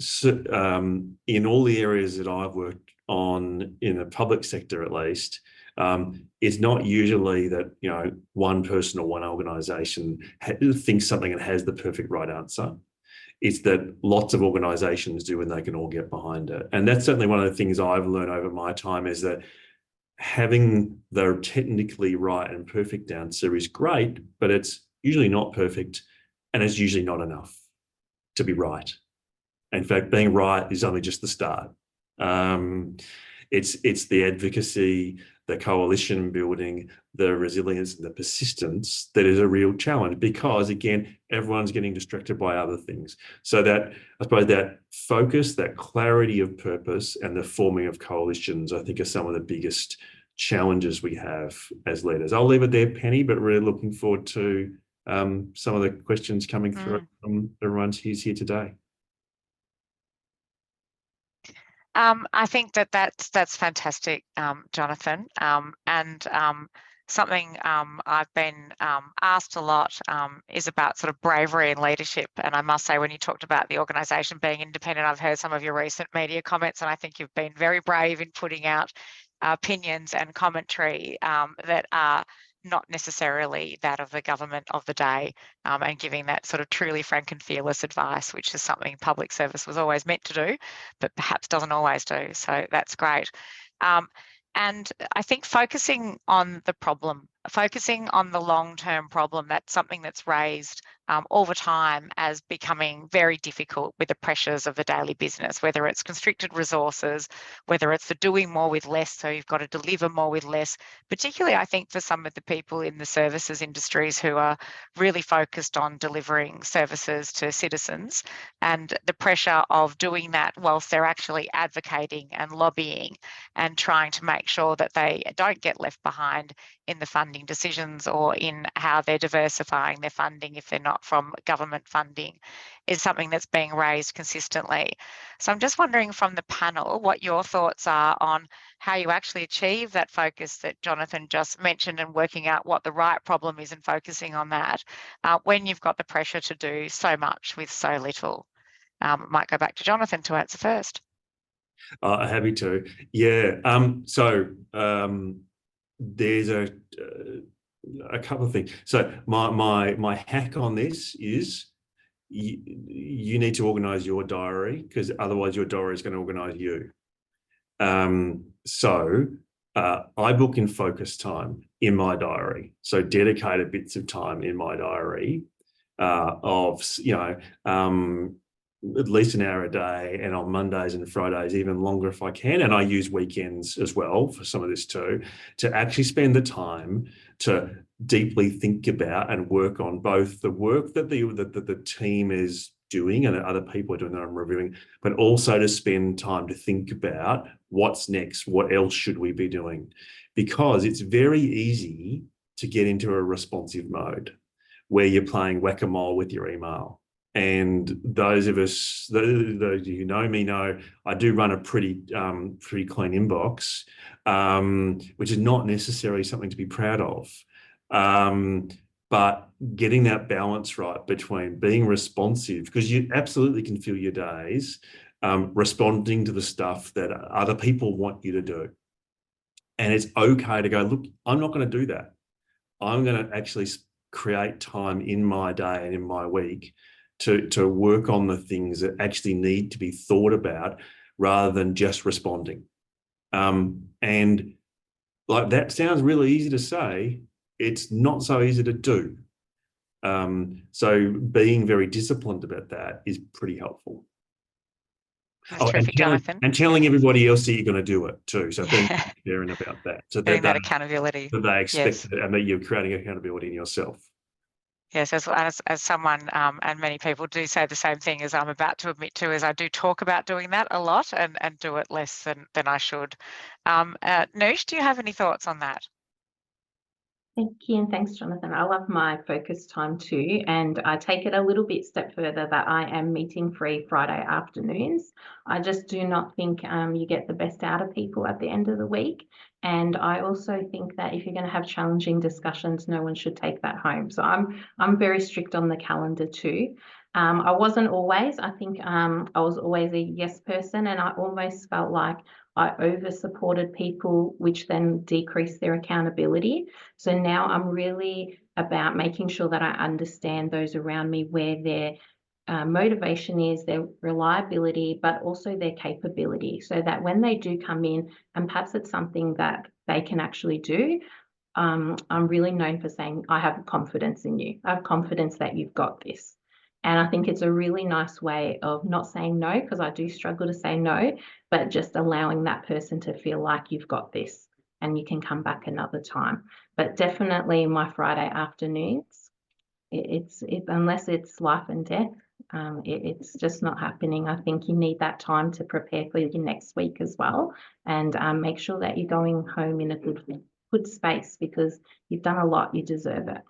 in all the areas that I've worked on in the public sector, at least, it's not usually that, you know, one person or one organisation thinks something and has the perfect right answer. It's that lots of organisations do when they can all get behind it. And that's certainly one of the things I've learned over my time, is that having the technically right and perfect answer is great, but it's usually not perfect, and it's usually not enough to be right. In fact, being right is only just the start. It's the advocacy, the coalition building, the resilience and the persistence that is a real challenge, because again, everyone's getting distracted by other things. So that, I suppose, that focus, that clarity of purpose and the forming of coalitions, I think, are some of the biggest challenges we have as leaders. I'll leave it there, Penny, but really looking forward to some of the questions coming through from everyone who's here today. I think that's fantastic, Jonathan. Something I've been asked a lot is about sort of bravery and leadership. And I must say, when you talked about the organisation being independent, I've heard some of your recent media comments, and I think you've been very brave in putting out opinions and commentary that are not necessarily that of the government of the day, and giving that sort of truly frank and fearless advice, which is something public service was always meant to do, but perhaps doesn't always do. So that's great. And I think focusing on the problem, focusing on the long-term problem, that's something that's raised all the time as becoming very difficult with the pressures of the daily business, whether it's constricted resources, whether it's the doing more with less, so you've got to deliver more with less, particularly I think for some of the people in the services industries who are really focused on delivering services to citizens, and the pressure of doing that whilst they're actually advocating and lobbying and trying to make sure that they don't get left behind in the funding decisions or in how they're diversifying their funding if they're not from government funding, is something that's being raised consistently. So I'm just wondering from the panel what your thoughts are on how you actually achieve that focus that Jonathan just mentioned, and working out what the right problem is and focusing on that when you've got the pressure to do so much with so little. Might go back to Jonathan to answer first. Happy to. Yeah. There's a couple of things. So my hack on this is you need to organise your diary, because otherwise your diary is going to organise you. I book in focus time in my diary. So dedicated bits of time in my diary of at least an hour a day, and on Mondays and Fridays even longer if I can, and I use weekends as well for some of this too, to actually spend the time to deeply think about and work on both the work that the team is doing and that other people are doing that I'm reviewing, but also to spend time to think about what's next, what else should we be doing, because it's very easy to get into a responsive mode where you're playing whack-a-mole with your email. And those of us, those who know me know, I do run a pretty clean inbox, which is not necessarily something to be proud of. But getting that balance right between being responsive, because you absolutely can fill your days responding to the stuff that other people want you to do. And it's okay to go, look, I'm not going to do that. I'm going to actually create time in my day and in my week to work on the things that actually need to be thought about rather than just responding. And like, that sounds really easy to say. It's not so easy to do. So being very disciplined about that is pretty helpful. That's terrific, Jonathan. And telling everybody else that you're going to do it too. So being transparent about that. So that accountability. That they expect it, and that you're creating accountability in yourself. Yes, as someone, and many people do say the same thing as I'm about to admit to, is I do talk about doing that a lot and do it less than I should. Noosh, do you have any thoughts on that? Thank you, and thanks, Jonathan. I love my focus time too, and I take it a little bit step further that I am meeting free Friday afternoons. I just do not think you get the best out of people at the end of the week. And I also think that if you're going to have challenging discussions, no one should take that home. So I'm very strict on the calendar too. I wasn't always. I think I was always a yes person, and I almost felt like I over-supported people, which then decreased their accountability. So now I'm really about making sure that I understand those around me, where their motivation is, their reliability, but also their capability, so that when they do come in and perhaps it's something that they can actually do, I'm really known for saying, I have confidence in you. I have confidence that you've got this. And I think it's a really nice way of not saying no, because I do struggle to say no, but just allowing that person to feel like you've got this and you can come back another time. But definitely my Friday afternoons, unless it's life and death, it's just not happening. I think you need that time to prepare for your next week as well, and make sure that you're going home in a good space, because you've done a lot, you deserve it.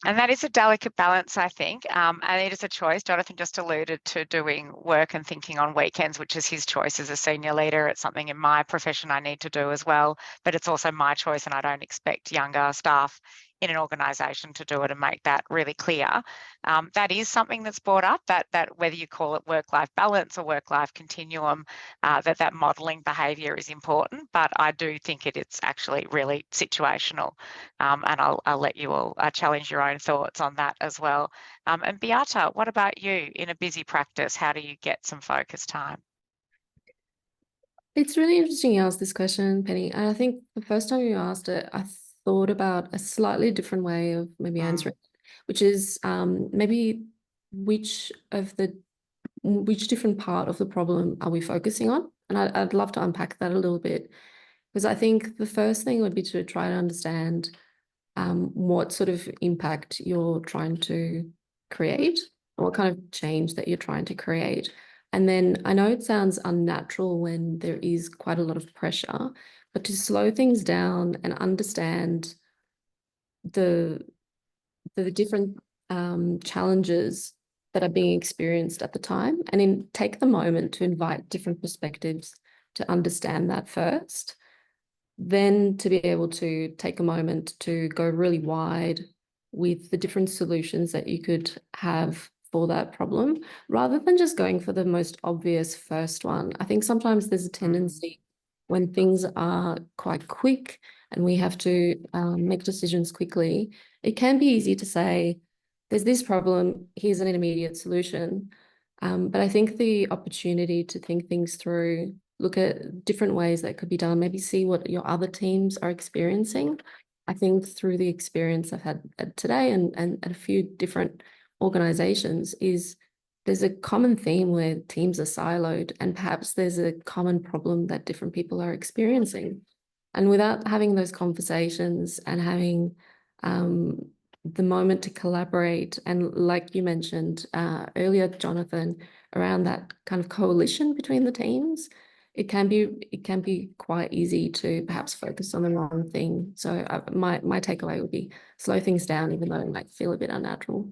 And that is a delicate balance, I think, and it is a choice. Jonathan just alluded to doing work and thinking on weekends, which is his choice as a senior leader. It's something in my profession I need to do as well, but it's also my choice, and I don't expect younger staff in an organisation to do it, and make that really clear. That is something that's brought up, that whether you call it work-life balance or work-life continuum, that modelling behaviour is important, but I do think it's actually really situational, and I'll let you all challenge your own thoughts on that as well. And Beata, what about you? In a busy practice, how do you get some focus time? It's really interesting you asked this question, Penny. And I think the first time you asked it, I thought about a slightly different way of maybe answering, which is maybe which different part of the problem are we focusing on? And I'd love to unpack that a little bit, because I think the first thing would be to try to understand what sort of impact you're trying to create, what kind of change that you're trying to create. And then I know it sounds unnatural when there is quite a lot of pressure, but to slow things down and understand the different challenges that are being experienced at the time, and take the moment to invite different perspectives to understand that first, then to be able to take a moment to go really wide with the different solutions that you could have for that problem, rather than just going for the most obvious first one. I think sometimes there's a tendency when things are quite quick and we have to make decisions quickly, it can be easy to say, there's this problem, here's an immediate solution. But I think the opportunity to think things through, look at different ways that could be done, maybe see what your other teams are experiencing. I think through the experience I've had today and a few different organizations, is there's a common theme where teams are siloed, and perhaps there's a common problem that different people are experiencing. And without having those conversations and having the moment to collaborate, and like you mentioned earlier, Jonathan, around that kind of coalition between the teams, it can be quite easy to perhaps focus on the wrong thing. So my takeaway would be slow things down, even though it might feel a bit unnatural.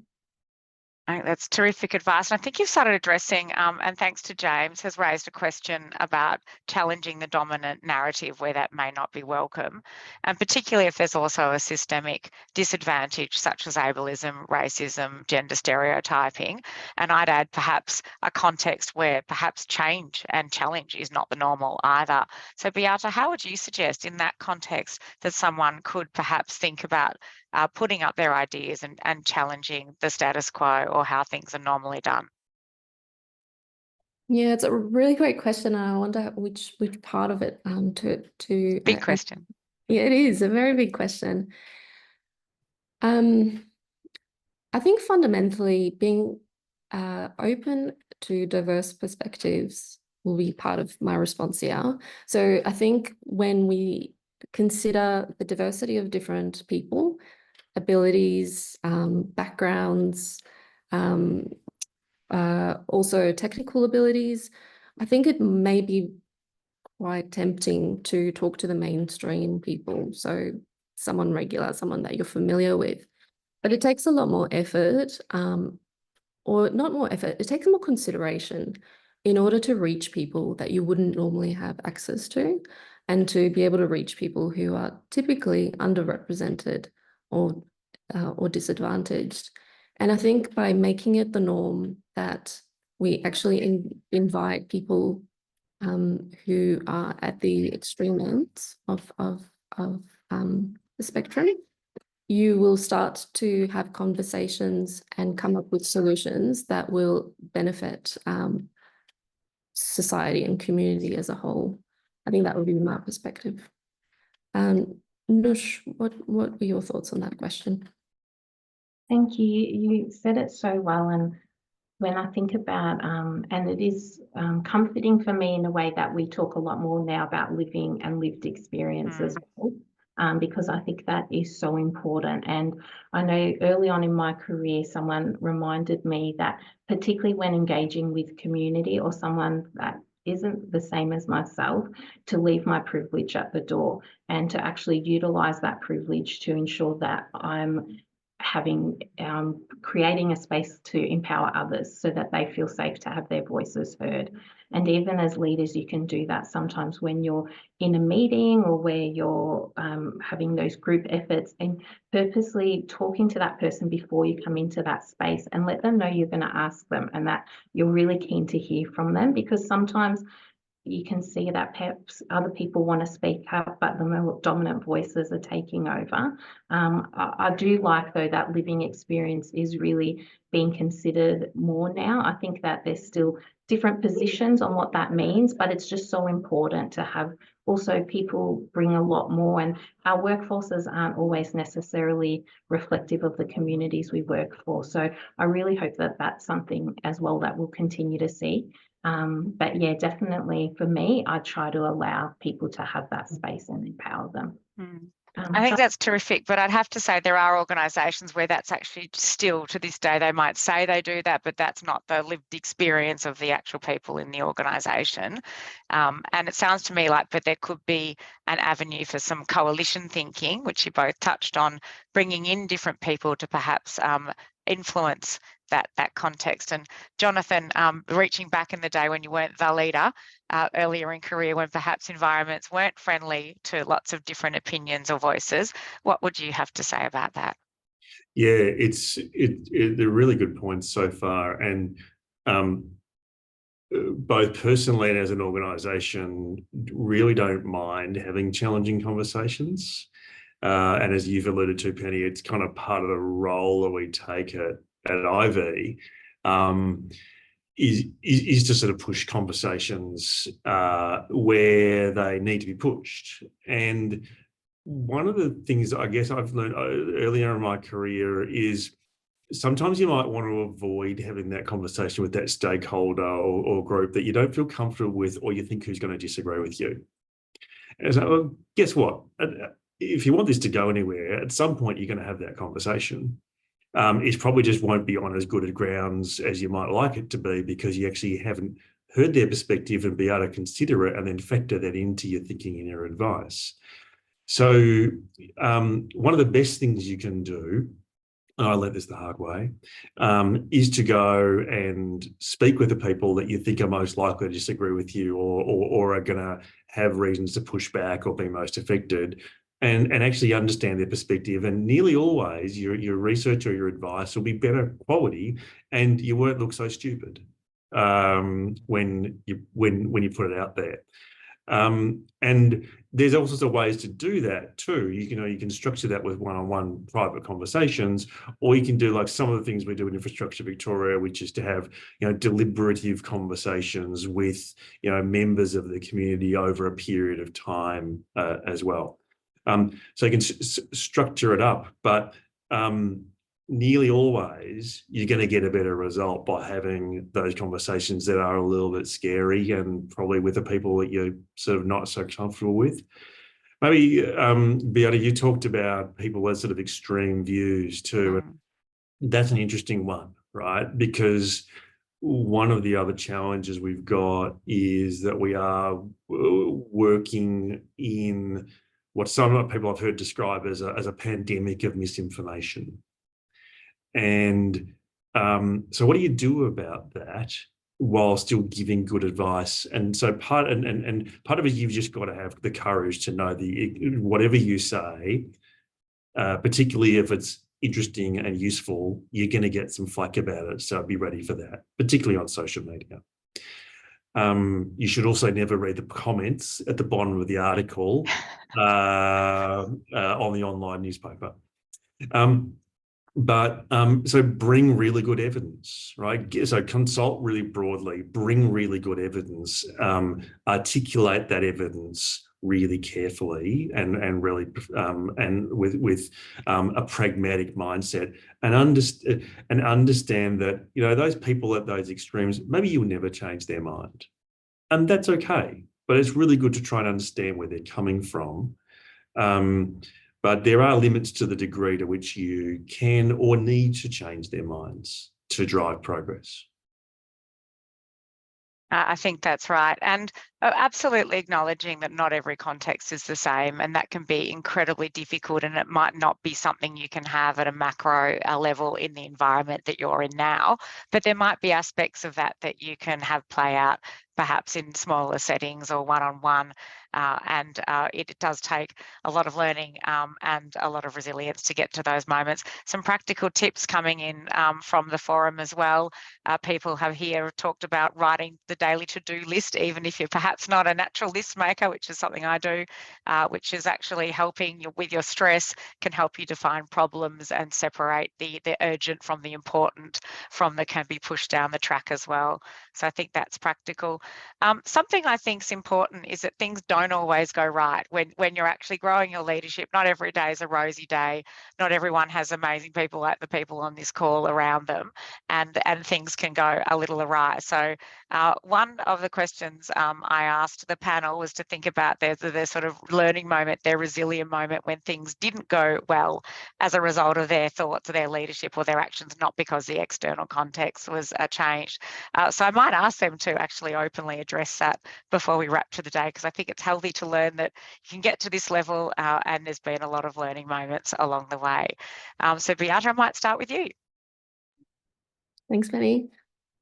I think that's terrific advice. And I think you've started addressing, and thanks to James, has raised a question about challenging the dominant narrative where that may not be welcome. And particularly if there's also a systemic disadvantage such as ableism, racism, gender stereotyping. And I'd add perhaps a context where perhaps change and challenge is not the normal either. So Beata, how would you suggest in that context that someone could perhaps think about putting up their ideas and challenging the status quo or how things are normally done? Yeah, it's a really great question. I wonder which part of it to Big question. Yeah, it is a very big question. I think fundamentally being open to diverse perspectives will be part of my response here. So I think when we consider the diversity of different people, abilities, backgrounds, also technical abilities, I think it may be quite tempting to talk to the mainstream people. So someone regular, someone that you're familiar with, but it takes a lot more effort, or not more effort, it takes more consideration in order to reach people that you wouldn't normally have access to, and to be able to reach people who are typically underrepresented or disadvantaged. And I think by making it the norm that we actually invite people who are at the extreme ends of the spectrum, you will start to have conversations and come up with solutions that will benefit society and community as a whole. I think that would be my perspective. Nush, what were your thoughts on that question? Thank you. You said it so well. And when I think about, and it is comforting for me in a way that we talk a lot more now about living and lived experience as well, because I think that is so important. And I know early on in my career, someone reminded me that particularly when engaging with community or someone that isn't the same as myself, to leave my privilege at the door and to actually utilize that privilege to ensure that I'm creating a space to empower others so that they feel safe to have their voices heard. And even as leaders, you can do that sometimes when you're in a meeting or where you're having those group efforts, and purposely talking to that person before you come into that space and let them know you're going to ask them and that you're really keen to hear from them, because sometimes you can see that perhaps other people want to speak up, but the more dominant voices are taking over. I do like, though, that living experience is really being considered more now. I think that there's still different positions on what that means, but it's just so important to have also people bring a lot more, and our workforces aren't always necessarily reflective of the communities we work for. So I really hope that that's something as well that we'll continue to see. But yeah, definitely for me, I try to allow people to have that space and empower them. I think that's terrific, but I'd have to say there are organisations where that's actually still to this day, they might say they do that, but that's not the lived experience of the actual people in the organisation. And it sounds to me like, but there could be an avenue for some coalition thinking, which you both touched on, bringing in different people to perhaps influence that context. And Jonathan, reaching back in the day when you weren't the leader, earlier in career, when perhaps environments weren't friendly to lots of different opinions or voices, what would you have to say about that? Yeah, they're really good points so far, and both personally and as an organisation, really don't mind having challenging conversations. And as you've alluded to, Penny, it's kind of part of the role that we take at Ivy, is to sort of push conversations where they need to be pushed. And one of the things I guess I've learned earlier in my career is sometimes you might want to avoid having that conversation with that stakeholder or group that you don't feel comfortable with, or you think who's going to disagree with you. And so, well, guess what? If you want this to go anywhere, at some point you're going to have that conversation. It probably just won't be on as good a grounds as you might like it to be, because you actually haven't heard their perspective and be able to consider it and then factor that into your thinking and your advice. So one of the best things you can do, and I learned this the hard way, is to go and speak with the people that you think are most likely to disagree with you or are going to have reasons to push back or be most affected, and actually understand their perspective. And nearly always your research or your advice will be better quality, and you won't look so stupid when you put it out there. And there's all sorts of ways to do that too. You can structure that with one-on-one private conversations, or you can do like some of the things we do in Infrastructure Victoria, which is to have deliberative conversations with members of the community over a period of time as well. So you can structure it up, but nearly always you're going to get a better result by having those conversations that are a little bit scary and probably with the people that you're sort of not so comfortable with. Maybe, Beata, you talked about people with sort of extreme views too. And that's an interesting one, right? Because one of the other challenges we've got is that we are working in what some people I've heard describe as a pandemic of misinformation. And so what do you do about that while still giving good advice? And so part of it, you've just got to have the courage to know whatever you say, particularly if it's interesting and useful, you're going to get some flack about it. So be ready for that, particularly on social media. You should also never read the comments at the bottom of the article on the online newspaper. So bring really good evidence, right? So consult really broadly, bring really good evidence, articulate that evidence really carefully and really and with a pragmatic mindset, and understand that, you know, those people at those extremes, maybe you'll never change their mind, and that's okay. But it's really good to try and understand where they're coming from. But there are limits to the degree to which you can or need to change their minds to drive progress. I think that's right. And absolutely acknowledging that not every context is the same, and that can be incredibly difficult, and it might not be something you can have at a macro level in the environment that you're in now, but there might be aspects of that that you can have play out perhaps in smaller settings or one-on-one. It does take a lot of learning and a lot of resilience to get to those moments. Some practical tips coming in from the forum as well. People have here talked about writing the daily to-do list, even if you're perhaps not a natural list maker, which is something I do, which is actually helping you with your stress, can help you define problems and separate the urgent from the important, from the can be pushed down the track as well. So I think that's practical. Something I think is important is that things don't always go right when you're actually growing your leadership. Not every day is a rosy day. Not everyone has amazing people like the people on this call around them, and things can go a little awry. So one of the questions I asked the panel was to think about their sort of learning moment, their resilient moment when things didn't go well as a result of their thoughts, their leadership, or their actions, not because the external context was changed. So I might ask them to actually openly address that before we wrap to the day, because I think it's healthy to learn that you can get to this level and there's been a lot of learning moments along the way. So Beata, I might start with you. Thanks, Penny.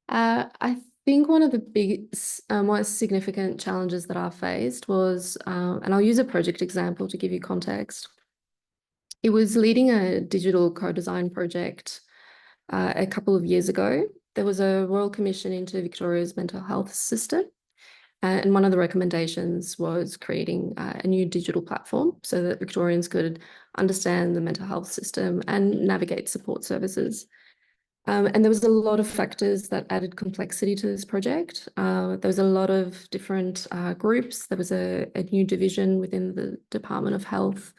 I think one of the biggest, most significant challenges that I faced was, and I'll use a project example to give you context. It was leading a digital co-design project a couple of years ago. There was a Royal Commission into Victoria's mental health system. And one of the recommendations was creating a new digital platform so that Victorians could understand the mental health system and navigate support services. And there was a lot of factors that added complexity to this project. There was a lot of different groups. There was a new division within the Department of Health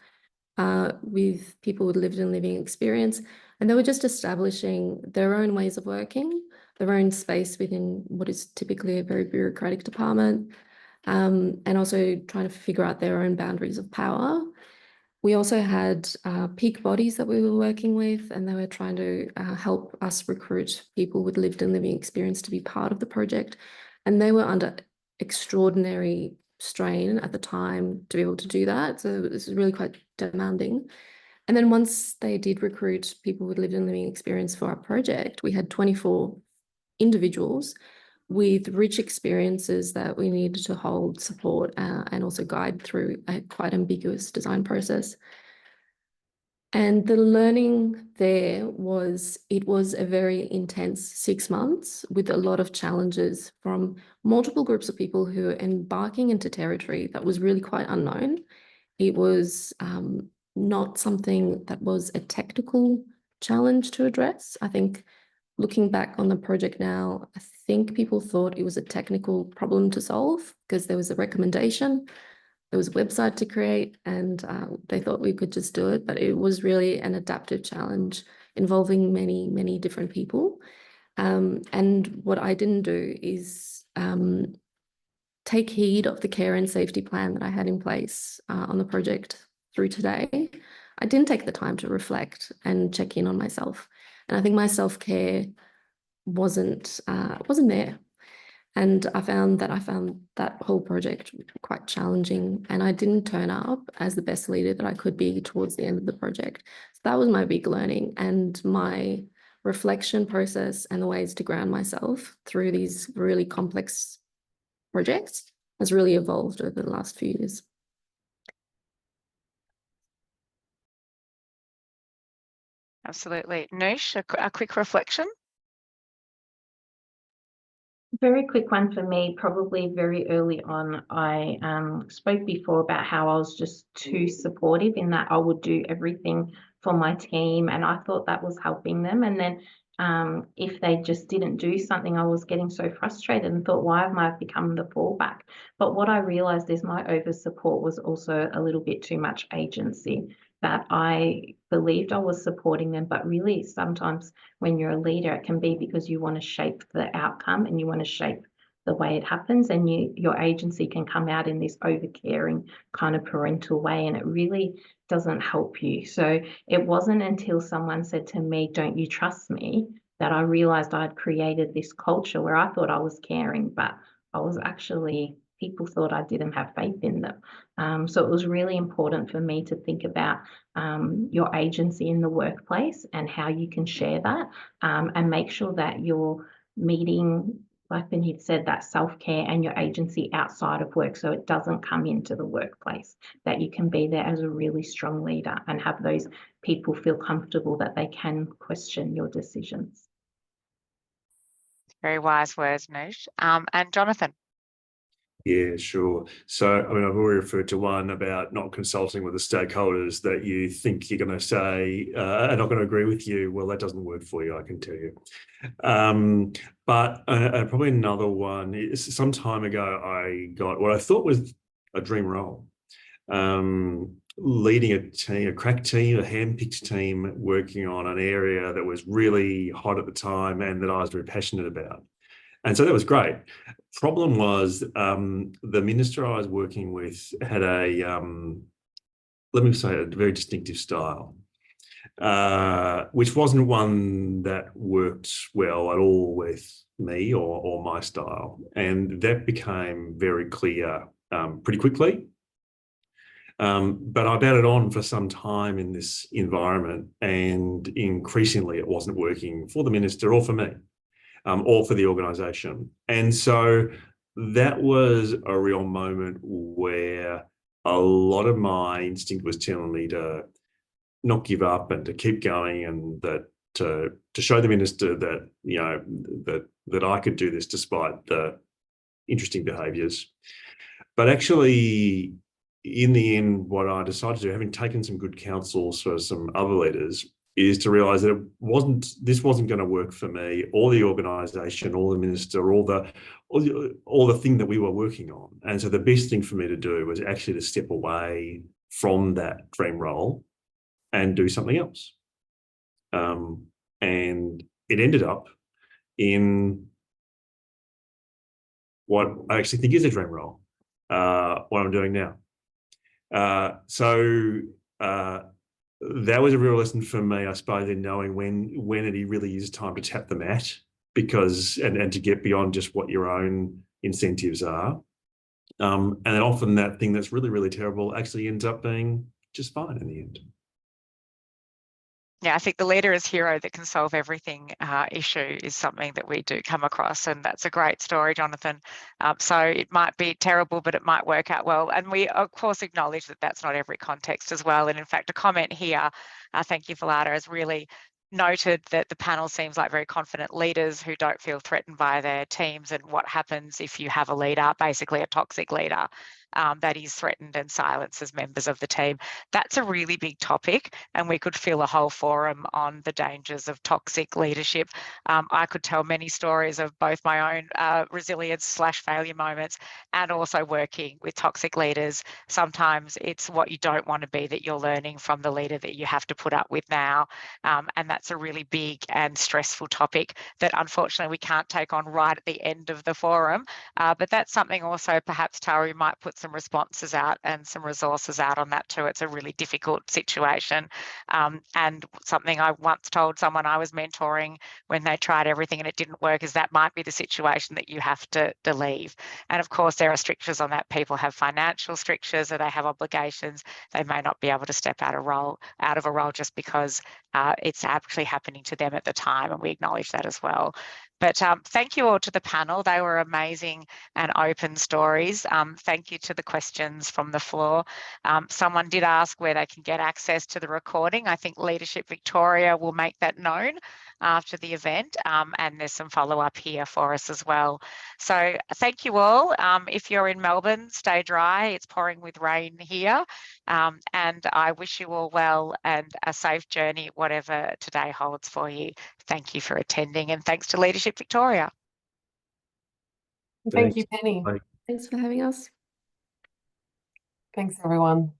with people with lived and living experience. And they were just establishing their own ways of working, their own space within what is typically a very bureaucratic department, and also trying to figure out their own boundaries of power. We also had peak bodies that we were working with, and they were trying to help us recruit people with lived and living experience to be part of the project. And they were under extraordinary strain at the time to be able to do that. So it was really quite demanding. And then once they did recruit people with lived and living experience for our project, we had 24 individuals with rich experiences that we needed to hold, support, and also guide through a quite ambiguous design process. And the learning there was, it was a very intense 6 months with a lot of challenges from multiple groups of people who were embarking into territory that was really quite unknown. It was not something that was a technical challenge to address. I think looking back on the project now, I think people thought it was a technical problem to solve because there was a recommendation, there was a website to create, and they thought we could just do it. But it was really an adaptive challenge involving many, many different people. And what I didn't do is take heed of the care and safety plan that I had in place on the project through today. I didn't take the time to reflect and check in on myself. And I think my self-care wasn't there. And I found that whole project quite challenging, and I didn't turn up as the best leader that I could be towards the end of the project. So that was my big learning, and my reflection process and the ways to ground myself through these really complex projects has really evolved over the last few years. Absolutely. Noosh, a quick reflection? Very quick one for me, probably very early on. I spoke before about how I was just too supportive in that I would do everything for for my team, and I thought that was helping them. And then if they just didn't do something, I was getting so frustrated and thought, why have I become the fallback? But what I realized is my over support was also a little bit too much agency, that I believed I was supporting them, but really sometimes when you're a leader, it can be because you want to shape the outcome and you want to shape the way it happens, and your agency can come out in this over caring kind of parental way, and it really doesn't help you. So it wasn't until someone said to me, "Don't you trust me?" that I realized I'd created this culture where I thought I was caring, but I was actually, people thought I didn't have faith in them. So it was really important for me to think about your agency in the workplace and how you can share that, and make sure that you're meeting, like Benita said, that self-care and your agency outside of work, so it doesn't come into the workplace, that you can be there as a really strong leader and have those people feel comfortable that they can question your decisions. Very wise words, Noosh. And Jonathan. Yeah, sure. So, I mean, I've already referred to one about not consulting with the stakeholders that you think you're going to say are not going to agree with you. Well, that doesn't work for you, I can tell you. But probably another one is some time ago, I got what I thought was a dream role. Leading a team, a crack team, a hand-picked team, working on an area that was really hot at the time and that I was very passionate about. And so that was great. Problem was the minister I was working with had a, let me say, a very distinctive style, which wasn't one that worked well at all with me or my style. And that became very clear pretty quickly. But I batted on for some time in this environment, and increasingly it wasn't working for the minister or for me. Or for the organisation. And so that was a real moment where a lot of my instinct was telling me to not give up and to keep going, and that to show the minister that, you know, that I could do this despite the interesting behaviours. But actually, in the end, what I decided to do, having taken some good counsels for some other leaders, is to realise that this wasn't going to work for me or the organisation or the minister or the thing that we were working on. And so the best thing for me to do was actually to step away from that dream role and do something else. And it ended up in what I actually think is a dream role, what I'm doing now. That was a real lesson for me, I suppose, in knowing when it really is time to tap the mat, because and to get beyond just what your own incentives are. And then often that thing that's really, really terrible actually ends up being just fine in the end. Yeah, I think the leader as hero that can solve everything issue is something that we do come across, and that's a great story, Jonathan. So it might be terrible, but it might work out well. And we, of course, acknowledge that that's not every context as well. And in fact, a comment here, thank you, Vlada, has really noted that the panel seems like very confident leaders who don't feel threatened by their teams, and what happens if you have a leader, basically a toxic leader, that is threatened and silences members of the team. That's a really big topic, and we could fill a whole forum on the dangers of toxic leadership. I could tell many stories of both my own resilience/failure moments and also working with toxic leaders. Sometimes it's what you don't want to be that you're learning from the leader that you have to put up with now, and that's a really big and stressful topic that unfortunately we can't take on right at the end of the forum, but that's something also perhaps, Tara, you might put some responses out and some resources out on that too. It's a really difficult situation, and something I once told someone I was mentoring when they tried everything and it didn't work is that might be the situation that you have to leave. And of course there are strictures on that. People have financial strictures, or they have obligations. They may not be able to step out of a role just because it's actually happening to them at the time, and we acknowledge that as well. But thank you all to the panel. They were amazing and open stories. Thank you to the questions from the floor. Someone did ask where they can get access to the recording. I think Leadership Victoria will make that known after the event, and there's some follow-up here for us as well. So thank you all. If you're in Melbourne, stay dry. It's pouring with rain here. And I wish you all well and a safe journey, whatever today holds for you. Thank you for attending, and thanks to Leadership Victoria. Thank you, Penny. Bye. Thanks for having us. Thanks, everyone.